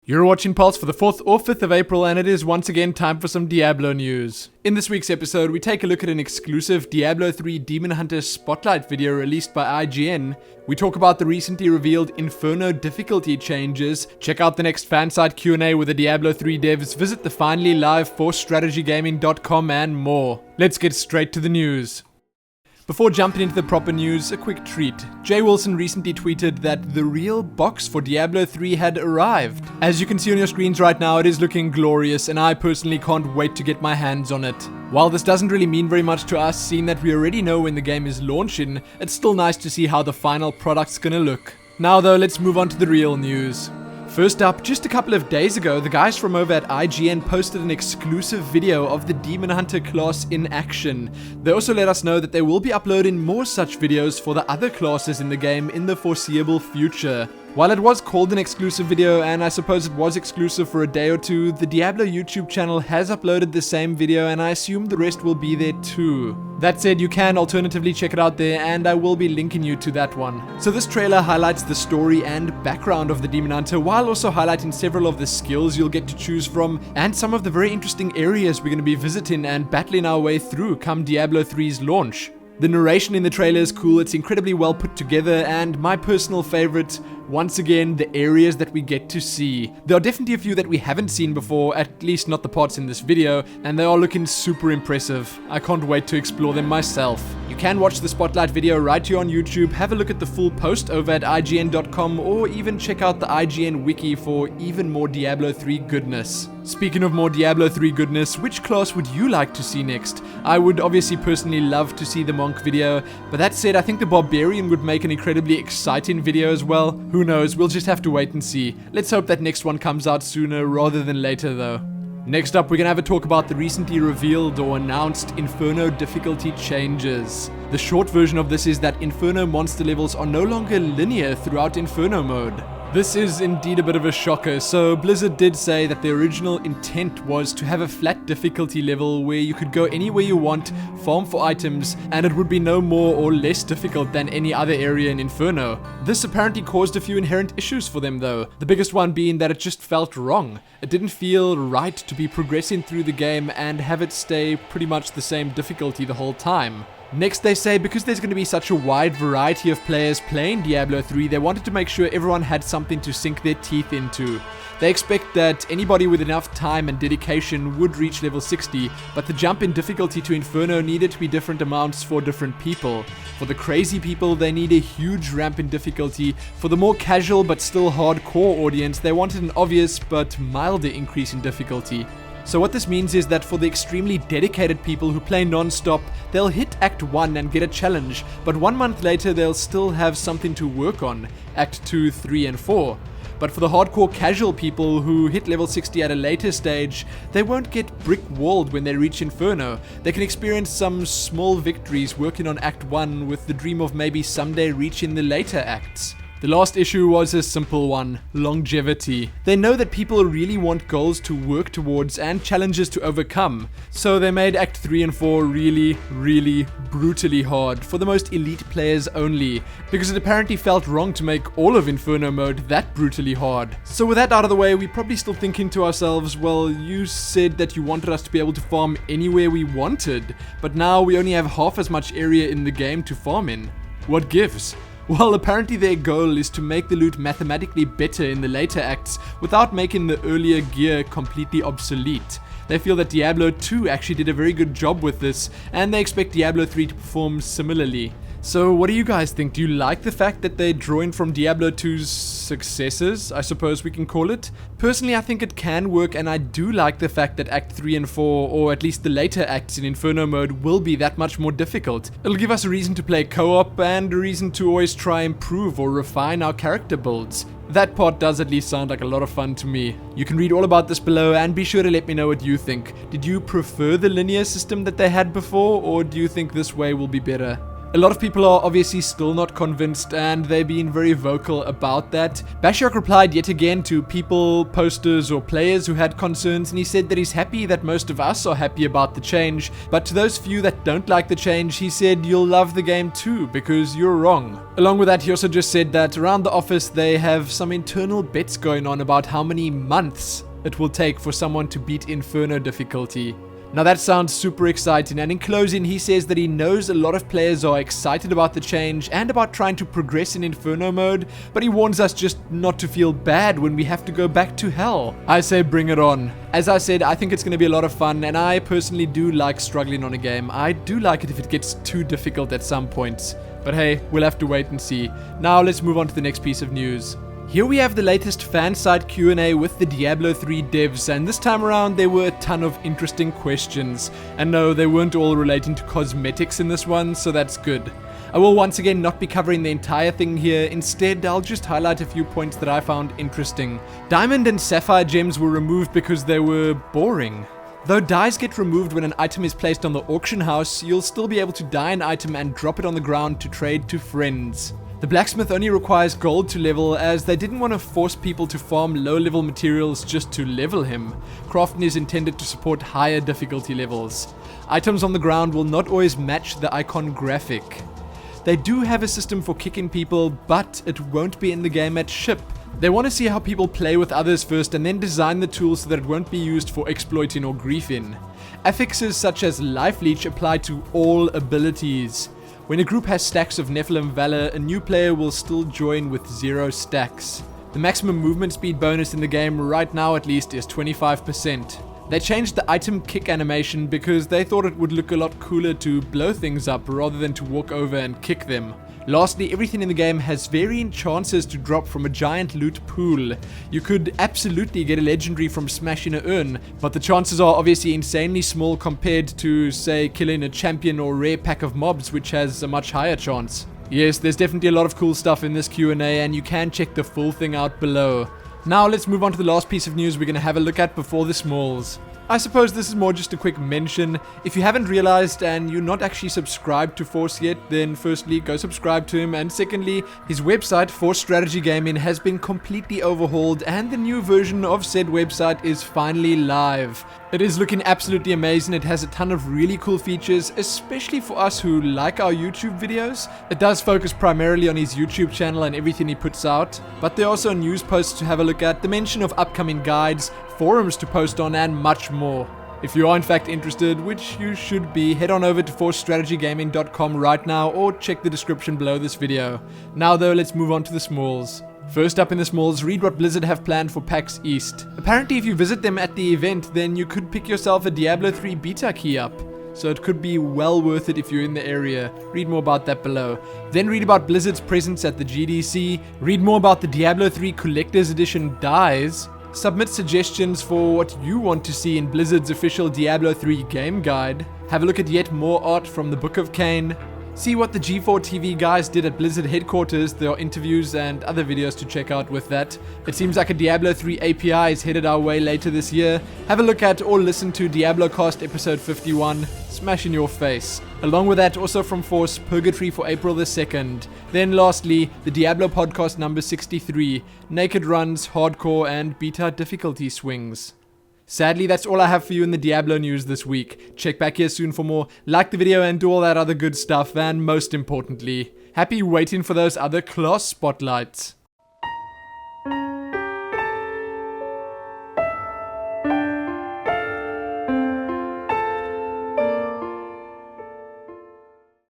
You're watching Pulse for the 4th or 5th of April, and it is once again time for some Diablo news. In this week's episode, we take a look at an exclusive Diablo 3 Demon Hunter Spotlight video released by IGN. We talk about the recently revealed Inferno Difficulty Changes, check out the next fansite Q&A with the Diablo 3 devs, visit the finally live ForceStrategyGaming.com and more. Let's get straight to the news. Before jumping into the proper news, a quick treat. Jay Wilson recently tweeted that the real box for Diablo 3 had arrived. As you can see on your screens right now, it is looking glorious, and I personally can't wait to get my hands on it. While this doesn't really mean very much to us, seeing that we already know when the game is launching, it's still nice to see how the final product's gonna look. Now though, let's move on to the real news. First up, just a couple of days ago, the guys from over at IGN posted an exclusive video of the Demon Hunter class in action. They also let us know that they will be uploading more such videos for the other classes in the game in the foreseeable future. While it was called an exclusive video, and I suppose it was exclusive for a day or two, the Diablo YouTube channel has uploaded the same video, and I assume the rest will be there too. That said, you can alternatively check it out there, and I will be linking you to that one. So this trailer highlights the story and background of the Demon Hunter, while also highlighting several of the skills you'll get to choose from, and some of the very interesting areas we're going to be visiting and battling our way through come Diablo 3's launch. The narration in the trailer is cool, it's incredibly well put together, and my personal favorite, once again, the areas that we get to see. There are definitely a few that we haven't seen before, at least not the parts in this video, and they are looking super impressive. I can't wait to explore them myself. You can watch the Spotlight video right here on YouTube, have a look at the full post over at IGN.com, or even check out the IGN wiki for even more Diablo 3 goodness. Speaking of more Diablo 3 goodness, which class would you like to see next? I would obviously personally love to see the Monk video, but that said, I think the Barbarian would make an incredibly exciting video as well. Who knows, we'll just have to wait and see. Let's hope that next one comes out sooner rather than later though. Next up, we're gonna have a talk about the recently revealed or announced Inferno Difficulty Changes. The short version of this is that Inferno monster levels are no longer linear throughout Inferno mode. This is indeed a bit of a shocker. So Blizzard did say that the original intent was to have a flat difficulty level where you could go anywhere you want, farm for items, and it would be no more or less difficult than any other area in Inferno. This apparently caused a few inherent issues for them though, the biggest one being that it just felt wrong. It didn't feel right to be progressing through the game and have it stay pretty much the same difficulty the whole time. Next, they say because there's going to be such a wide variety of players playing Diablo 3, they wanted to make sure everyone had something to sink their teeth into. They expect that anybody with enough time and dedication would reach level 60, but the jump in difficulty to Inferno needed to be different amounts for different people. For the crazy people, they need a huge ramp in difficulty. For the more casual but still hardcore audience, they wanted an obvious but milder increase in difficulty. So what this means is that for the extremely dedicated people who play non-stop, they'll hit Act 1 and get a challenge, but 1 month later they'll still have something to work on, Act 2, 3 and 4. But for the hardcore casual people who hit level 60 at a later stage, they won't get brick-walled when they reach Inferno. They can experience some small victories working on Act 1 with the dream of maybe someday reaching the later acts. The last issue was a simple one, longevity. They know that people really want goals to work towards and challenges to overcome, so they made Act 3 and 4 really brutally hard for the most elite players only, because it apparently felt wrong to make all of Inferno mode that brutally hard. So with that out of the way, we're probably still thinking to ourselves, well, you said that you wanted us to be able to farm anywhere we wanted, but now we only have half as much area in the game to farm in. What gives? Well, apparently their goal is to make the loot mathematically better in the later acts without making the earlier gear completely obsolete. They feel that Diablo 2 actually did a very good job with this, and they expect Diablo 3 to perform similarly. So what do you guys think? Do you like the fact that they're drawing from Diablo 2's successes, I suppose we can call it? Personally, I think it can work, and I do like the fact that Act 3 and 4, or at least the later acts in Inferno mode, will be that much more difficult. It'll give us a reason to play co-op and a reason to always try improve or refine our character builds. That part does at least sound like a lot of fun to me. You can read all about this below and be sure to let me know what you think. Did you prefer the linear system that they had before, or do you think this way will be better? A lot of people are obviously still not convinced, and they've been very vocal about that. Bashiok replied yet again to people, posters, or players who had concerns, and he said that he's happy that most of us are happy about the change, but to those few that don't like the change, he said you'll love the game too, because you're wrong. Along with that, he also just said that around the office they have some internal bets going on about how many months it will take for someone to beat Inferno difficulty. Now that sounds super exciting, and in closing he says that he knows a lot of players are excited about the change and about trying to progress in Inferno mode, but he warns us just not to feel bad when we have to go back to hell. I say bring it on. As I said, I think it's going to be a lot of fun, and I personally do like struggling on a game. I do like it if it gets too difficult at some points. But hey, we'll have to wait and see. Now let's move on to the next piece of news. Here we have the latest fansite Q&A with the Diablo 3 devs, and this time around there were a ton of interesting questions. And no, they weren't all relating to cosmetics in this one, so that's good. I will once again not be covering the entire thing here. Instead, I'll just highlight a few points that I found interesting. Diamond and Sapphire gems were removed because they were boring. Though dyes get removed when an item is placed on the auction house, you'll still be able to dye an item and drop it on the ground to trade to friends. The blacksmith only requires gold to level, as they didn't want to force people to farm low-level materials just to level him. Crafting is intended to support higher difficulty levels. Items on the ground will not always match the icon graphic. They do have a system for kicking people, but it won't be in the game at ship. They want to see how people play with others first and then design the tools so that it won't be used for exploiting or griefing. Affixes such as Life Leech apply to all abilities. When a group has stacks of Nephilim Valor, a new player will still join with 0 stacks. The maximum movement speed bonus in the game right now at least is 25%. They changed the item kick animation because they thought it would look a lot cooler to blow things up rather than to walk over and kick them. Lastly, everything in the game has varying chances to drop from a giant loot pool. You could absolutely get a legendary from smashing an urn, but the chances are obviously insanely small compared to, say, killing a champion or rare pack of mobs, which has a much higher chance. Yes, there's definitely a lot of cool stuff in this Q&A, and you can check the full thing out below. Now let's move on to the last piece of news we're going to have a look at before the smalls. I suppose this is more just a quick mention. If you haven't realized and you're not actually subscribed to Force yet, then firstly, go subscribe to him, and secondly, his website, ForceStrategyGaming, has been completely overhauled, and the new version of said website is finally live. It is looking absolutely amazing. It has a ton of really cool features, especially for us who like our YouTube videos. It does focus primarily on his YouTube channel and everything he puts out, but there are also news posts to have a look at, the mention of upcoming guides, forums to post on, and much more. If you are in fact interested, which you should be, head on over to ForceStrategyGaming.com right now or check the description below this video. Now though, let's move on to the smalls. First up in the smalls, read what Blizzard have planned for PAX East. Apparently if you visit them at the event, then you could pick yourself a Diablo 3 beta key up. So it could be well worth it if you're in the area. Read more about that below. Then read about Blizzard's presence at the GDC. Read more about the Diablo 3 Collector's Edition dyes. Submit suggestions for what you want to see in Blizzard's official Diablo 3 game guide. Have a look at yet more art from the Book of Cain. See what the G4 TV guys did at Blizzard headquarters. There are interviews and other videos to check out with that. It seems like a Diablo 3 API is headed our way later this year. Have a look at or listen to Diablocast episode 51. Smash in your face. Along with that, also from Force, Purgatory for April the 2nd. Then lastly, the Diablo podcast number 63. Naked runs, hardcore, and beta difficulty swings. Sadly, that's all I have for you in the Diablo news this week. Check back here soon for more. Like the video and do all that other good stuff. And most importantly, happy waiting for those other class spotlights.